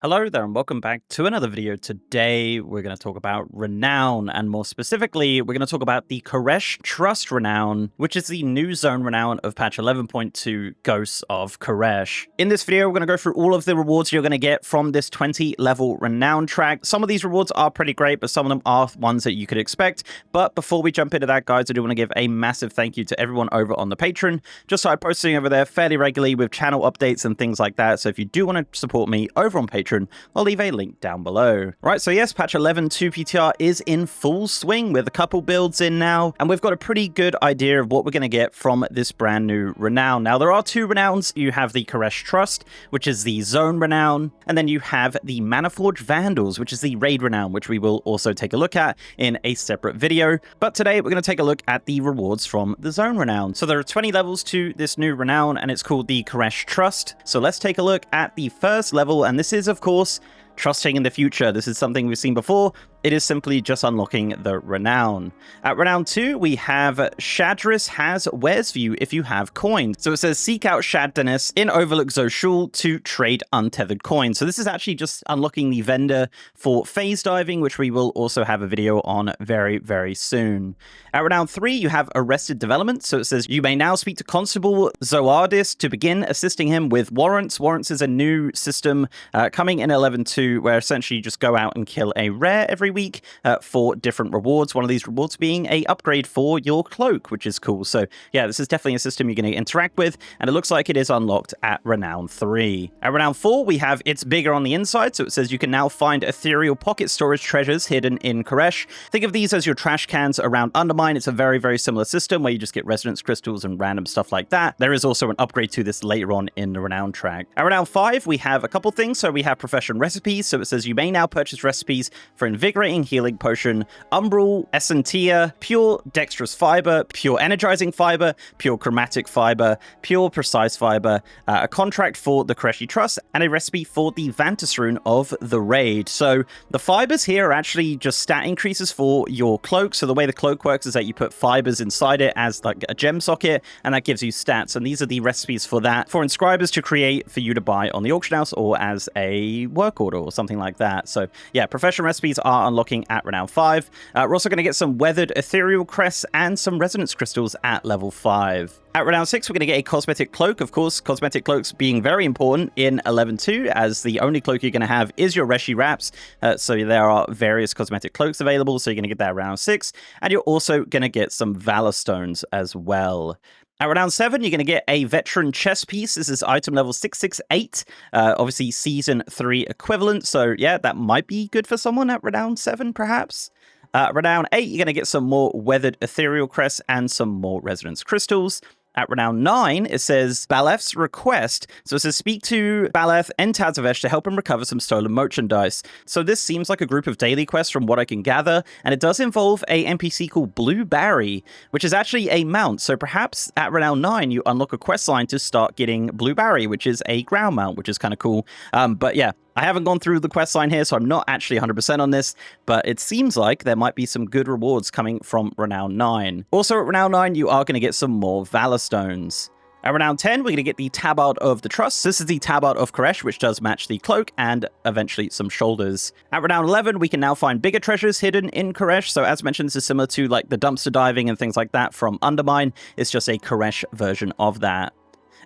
Hello there and welcome back to another video. Today we're going to talk about Renown, and more specifically we're going to talk about the Caresh Trust Renown, which is the new zone renown of patch 11.2 Ghosts of Caresh. In this video we're going to go through all of the rewards you're going to get from this 20 level renown track. Some of these rewards are pretty great, but some of them are ones that you could expect. But before we jump into that, guys, I do want to give a massive thank you to everyone over on the Patreon. Just so I'm posting over there fairly regularly with channel updates and things like that, so if you do want to support me over on Patreon, I'll leave a link down below. Right, so yes, patch 11.2 PTR is in full swing with a couple builds in now, and we've got a pretty good idea of what we're going to get from this brand new renown. Now, there are two renowns. You have the Caresh Trust, which is the zone renown, and then you have the Maniforged Vandals, which is the raid renown, which we will also take a look at in a separate video. But today we're going to take a look at the rewards from the zone renown. So there are 20 levels to this new renown, and it's called the Caresh Trust. So let's take a look at the first level, and this is, of course, trusting in the future. This is something we've seen before. It is simply just unlocking the renown. At renown 2, we have Shadris has Where's View if you have coins. So it says seek out Shadris in Overlook Zoshul to trade untethered coins. So this is actually just unlocking the vendor for phase diving, which we will also have a video on very, very soon. At renown 3, you have Arrested Development. So it says you may now speak to Constable Zoardis to begin assisting him with warrants. Warrants is a new system coming in 11.2, where essentially you just go out and kill a rare every week for different rewards. One of these rewards being a upgrade for your cloak, which is cool. So yeah, this is definitely a system you're going to interact with, and it looks like it is unlocked at renown 3. At renown 4, we have It's Bigger on the Inside. So it says you can now find ethereal pocket storage treasures hidden in Caresh. Think of these as your trash cans around Undermine. It's a very, very similar system where you just get resonance crystals and random stuff like that. There is also an upgrade to this later on in the renown track. At renown 5, we have a couple things. So we have Profession Recipes. So it says you may now purchase recipes for Invigorating Healing Potion, Umbral Essentia, Pure Dexterous Fiber, Pure Energizing Fiber, Pure Chromatic Fiber, Pure Precise Fiber, a contract for the Caresh Trust, and a recipe for the Vantis Rune of the Raid. So the fibers here are actually just stat increases for your cloak. So the way the cloak works is that you put fibers inside it as like a gem socket, and that gives you stats. And these are the recipes for that, for inscribers to create for you to buy on the auction house or as a work order or something like that. So yeah, professional recipes are unlocking at renown 5. We're also going to get some weathered ethereal crests and some resonance crystals at level 5. At renown 6, we're going to get a cosmetic cloak. Of course, cosmetic cloaks being very important in 11.2, as the only cloak you're going to have is your Reshi wraps. So there are various cosmetic cloaks available, so you're going to get that at renown 6. And you're also going to get some Valor Stones as well. At renown 7, you're going to get a veteran chest piece. This is item level 668, obviously season 3 equivalent. So yeah, that might be good for someone at renown 7, perhaps. Renown 8, you're going to get some more weathered ethereal crests and some more resonance crystals. At renown 9, it says Baleth's request. So it says speak to Baleth and Tazavesh to help him recover some stolen merchandise. So this seems like a group of daily quests from what I can gather, and it does involve a NPC called Blue Barry, which is actually a mount. So perhaps at renown 9, you unlock a quest line to start getting Blue Barry, which is a ground mount, which is kind of cool. But yeah, I haven't gone through the quest line here, so I'm not actually 100% on this, but it seems like there might be some good rewards coming from renown 9. Also at renown 9, you are going to get some more Valor Stones. At renown 10, we're going to get the Tabard of the Trust. This is the Tabard of Caresh, which does match the cloak and eventually some shoulders. At renown 11, we can now find bigger treasures hidden in Caresh. So as mentioned, this is similar to like the dumpster diving and things like that from Undermine. It's just a Caresh version of that.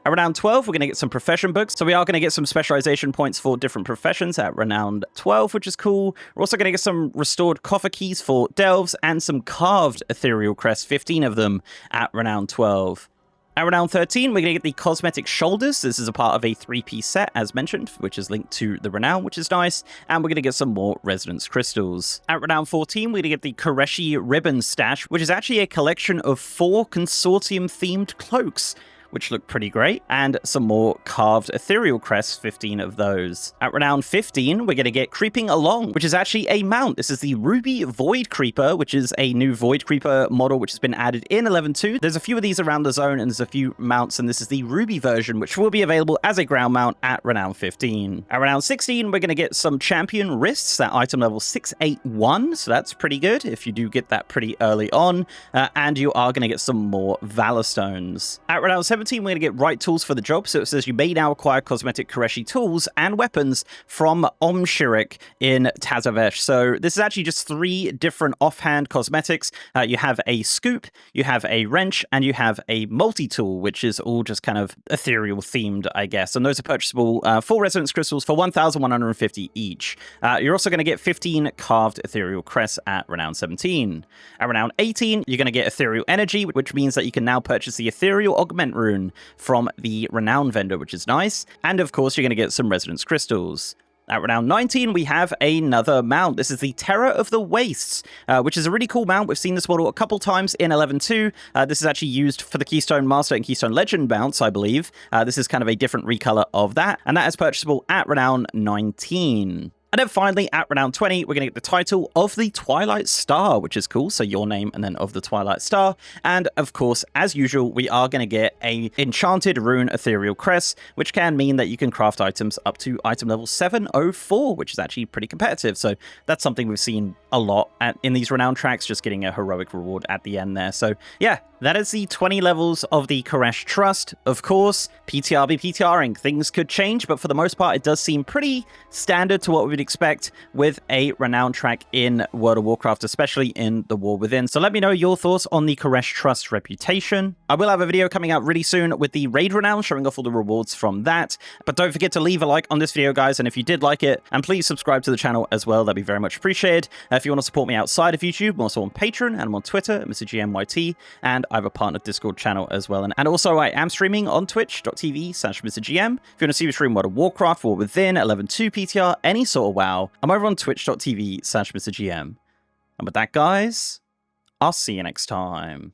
At renown 12, we're going to get some profession books. So we are going to get some specialization points for different professions at renown 12, which is cool. We're also going to get some restored coffer keys for delves and some carved ethereal crests, 15 of them at renown 12. At renown 13, we're going to get the cosmetic shoulders. This is a part of a 3-piece set, as mentioned, which is linked to the renown, which is nice. And we're going to get some more resonance crystals. At renown 14, we're going to get the Careshi ribbon stash, which is actually a collection of 4 consortium-themed cloaks, which look pretty great, and some more carved ethereal crests, 15 of those. At renown 15, we're going to get Creeping Along, which is actually a mount. This is the Ruby Void Creeper, which is a new Void Creeper model, which has been added in 11.2. There's a few of these around the zone, and there's a few mounts, and this is the Ruby version, which will be available as a ground mount at renown 15. At renown 16, we're going to get some Champion Wrists at item level 681, so that's pretty good if you do get that pretty early on, and you are going to get some more Valor Stones. At renown 17, 17, we're going to get right tools for the job. So it says you may now acquire cosmetic Careshi tools and weapons from Omshirik in Tazavesh. So this is actually just 3 different offhand cosmetics. You have a scoop, you have a wrench, and you have a multi-tool, which is all just kind of ethereal themed, I guess. And those are purchasable 4 resonance crystals for 1,150 each. You're also going to get 15 carved ethereal crests at Renown 17. At Renown 18, you're going to get ethereal energy, which means that you can now purchase the ethereal augment rune from the Renown vendor, which is nice. And of course, you're going to get some resonance crystals. At Renown 19, we have another mount. This is the Terror of the Wastes, which is a really cool mount. We've seen this model a couple times in 11.2. This is actually used for the Keystone Master and Keystone Legend mounts, I believe. This is kind of a different recolor of that, and that is purchasable at Renown 19. And then finally, at Renown 20, we're going to get the title of the Twilight Star, which is cool. So your name and then of the Twilight Star. And of course, as usual, we are going to get a Enchanted Rune Ethereal Crest, which can mean that you can craft items up to item level 704, which is actually pretty competitive. So that's something we've seen a lot in these Renown tracks, just getting a heroic reward at the end there. So yeah, that is the 20 levels of the Caresh Trust. Of course, PTR be PTRing. Things could change, but for the most part, it does seem pretty standard to what we would expect with a Renown track in World of Warcraft, especially in the War Within. So let me know your thoughts on the Caresh Trust reputation. I will have a video coming out really soon with the Raid Renown, showing off all the rewards from that. But don't forget to leave a like on this video, guys, and if you did like it, and please subscribe to the channel as well. That'd be very much appreciated. If you want to support me outside of YouTube, I'm also on Patreon, and I'm on Twitter at MrGMYT, and I have a partner Discord channel as well. And also, I am streaming on twitch.tv/MrGM. If you want to see me stream World of Warcraft, War Within, 11.2 PTR, any sort of WoW, I'm over on twitch.tv/MrGM. And with that, guys, I'll see you next time.